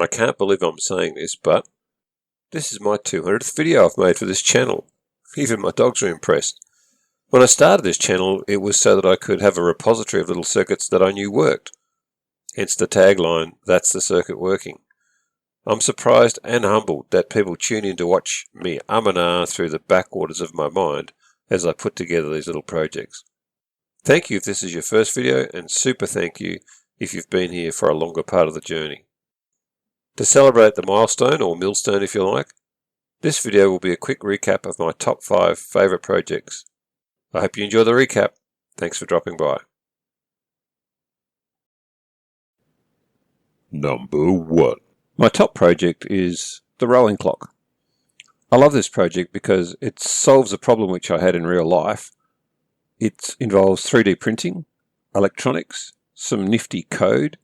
I can't believe I'm saying this, but this is my 200th video I've made for this channel. Even my dogs are impressed. When I started this channel, it was so that I could have a repository of little circuits that I knew worked. Hence the tagline, "That's the circuit working." I'm surprised and humbled that people tune in to watch me and ah through the backwaters of my mind as I put together these little projects. Thank you if this is your first video, and super thank you if you've been here for a longer part of the journey. To celebrate the milestone, or millstone if you like, this video will be a quick recap of my top 5 favourite projects. I hope you enjoy the recap. Thanks for dropping by. Number 1. My top project is the rowing clock. I love this project because it solves a problem which I had in real life. It involves 3D printing, electronics, some nifty code.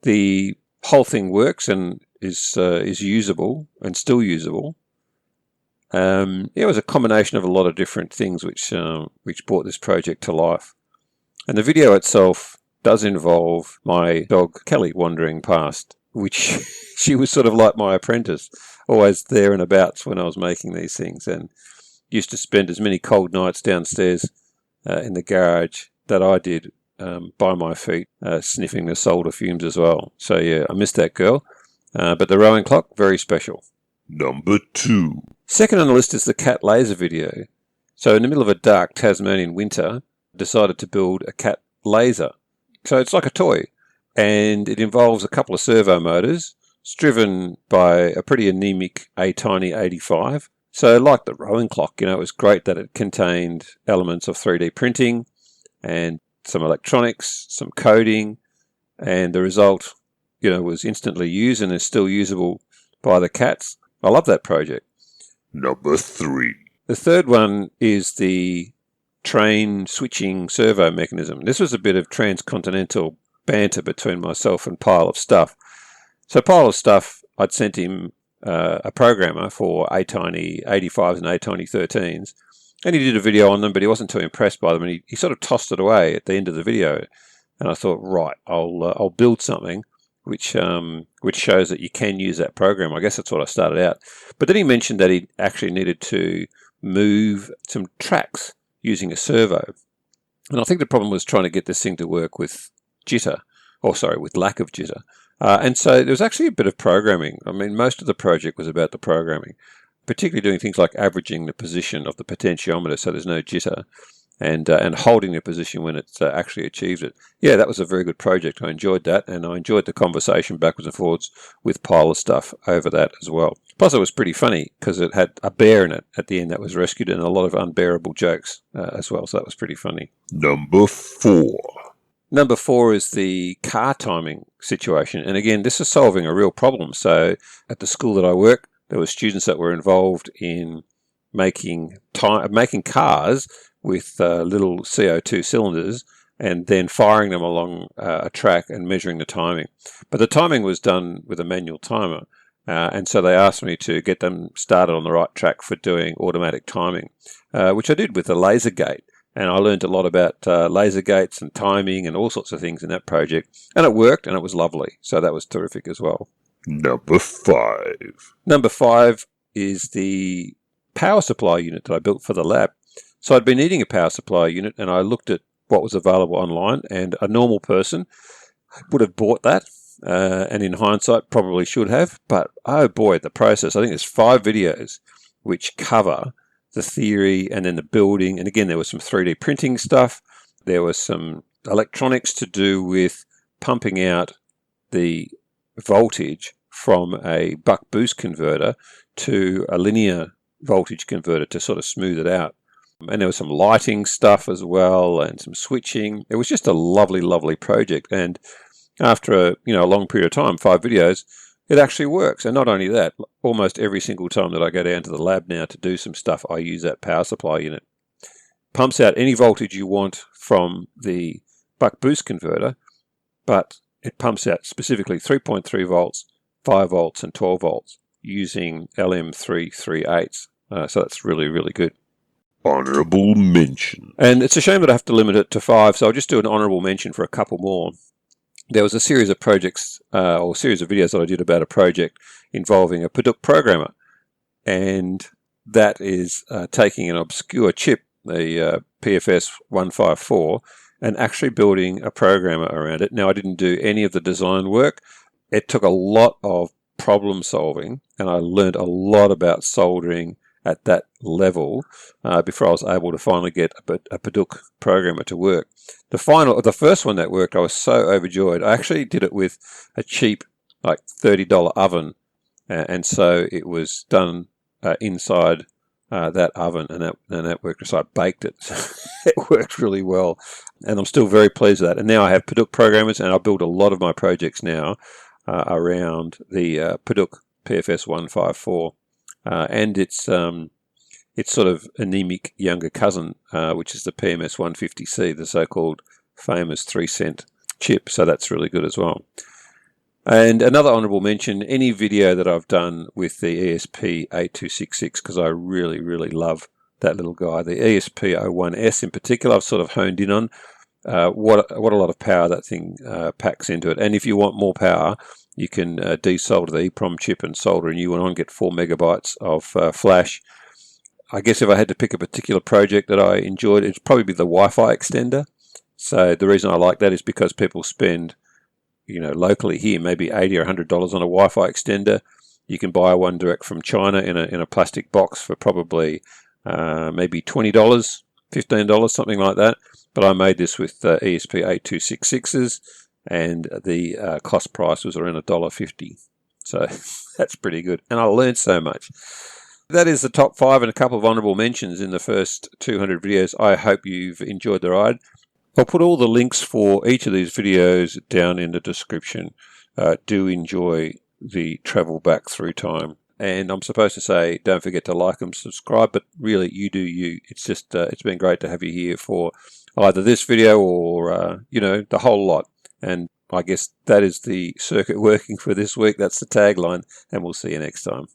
The whole thing works and is usable and still usable. It was a combination of a lot of different things which brought this project to life. And the video itself does involve my dog Kelly wandering past, which she was sort of like my apprentice, always there and abouts when I was making these things, and used to spend as many cold nights downstairs in the garage that I did by my feet, sniffing the solder fumes as well. So yeah, I missed that girl. But the rowing clock, very special. Number 2. Second on the list is the cat laser video. So in the middle of a dark Tasmanian winter, I decided to build a cat laser. So it's like a toy, and it involves a couple of servo motors. It's driven by a pretty anemic A-Tiny 85. So like the rowing clock, it was great that it contained elements of 3D printing and some electronics, some coding, and the result was instantly used and is still usable by the cats. I love that project. Number 3. The third one is the train switching servo mechanism. This was a bit of transcontinental banter between myself and Pile of Stuff. So Pile of Stuff, I'd sent him a programmer for A-Tiny 85s and A-Tiny 13s, and he did a video on them, but he wasn't too impressed by them, and he sort of tossed it away at the end of the video. And I thought, right, I'll build something which shows that you can use that program. I guess that's what I started out. But then he mentioned that he actually needed to move some tracks using a servo. And I think the problem was trying to get this thing to work with jitter, with lack of jitter. And so there was actually a bit of programming. I mean, most of the project was about the programming, particularly doing things like averaging the position of the potentiometer so there's no jitter, and holding the position when it's actually achieved it. Yeah, that was a very good project. I enjoyed that, and I enjoyed the conversation backwards and forwards with Pile of Stuff over that as well. Plus, it was pretty funny because it had a bear in it at the end that was rescued, and a lot of unbearable jokes as well, so that was pretty funny. Number 4. Number 4 is the car timing situation, and again, this is solving a real problem. So at the school that I work, there were students that were involved in making cars with little CO2 cylinders and then firing them along a track and measuring the timing. But the timing was done with a manual timer, and so they asked me to get them started on the right track for doing automatic timing, which I did with a laser gate. And I learned a lot about laser gates and timing and all sorts of things in that project. And it worked, and it was lovely. So that was terrific as well. Number 5. Number 5 is the power supply unit that I built for the lab. So I'd been needing a power supply unit, and I looked at what was available online, and a normal person would have bought that, and in hindsight probably should have. But oh boy, the process. I think there's 5 videos which cover the theory and then the building. And again, there was some 3D printing stuff. There was some electronics to do with pumping out the voltage from a buck boost converter to a linear voltage converter to sort of smooth it out. And there was some lighting stuff as well, and some switching. It was just a lovely, lovely project. And after a long period of time, 5 videos, it actually works. And not only that, almost every single time that I go down to the lab now to do some stuff, I use that power supply unit. Pumps out any voltage you want from the buck boost converter, but it pumps out specifically 3.3 volts, 5 volts, and 12 volts using LM338s. So that's really, really good. Honourable mention. And it's a shame that I have to limit it to 5, so I'll just do an honourable mention for a couple more. there was a series of projects or a series of videos that I did about a project involving a Padauk programmer, and that is taking an obscure chip, the PFS 154, and actually building a programmer around it. Now, I didn't do any of the design work. It took a lot of problem solving, and I learned a lot about soldering at that level before I was able to finally get a Padauk programmer to work. The first one that worked, I was so overjoyed. I actually did it with a cheap, like $30 oven, and so it was done inside that oven, and that worked. So I baked it. It worked really well, and I'm still very pleased with that. And now I have Padauk programmers, and I build a lot of my projects now around the Padauk PFS 154, and its sort of anemic younger cousin, which is the PMS 150C, the so-called famous 3-cent chip. So that's really good as well. And another honourable mention, any video that I've done with the ESP8266, because I really, really love that little guy. The ESP01S in particular, I've sort of honed in on what a lot of power that thing packs into it. And if you want more power, you can desolder the EEPROM chip and solder a new one on, get 4 megabytes of flash. I guess if I had to pick a particular project that I enjoyed, it'd probably be the Wi-Fi extender. So the reason I like that is because people spend, locally here, maybe $80 or $100 on a Wi-Fi extender. You can buy one direct from China in a plastic box for probably maybe $20, $15, something like that. But I made this with ESP8266s, and the cost price was around $1.50. So that's pretty good. And I learned so much. That is the top 5 and a couple of honourable mentions in the first 200 videos. I hope you've enjoyed the ride. I'll put all the links for each of these videos down in the description. Do enjoy the travel back through time. And I'm supposed to say, don't forget to like and subscribe, but really, you do you. It's just, it's been great to have you here for either this video or, the whole lot. And I guess that is the circuit working for this week. That's the tagline, and we'll see you next time.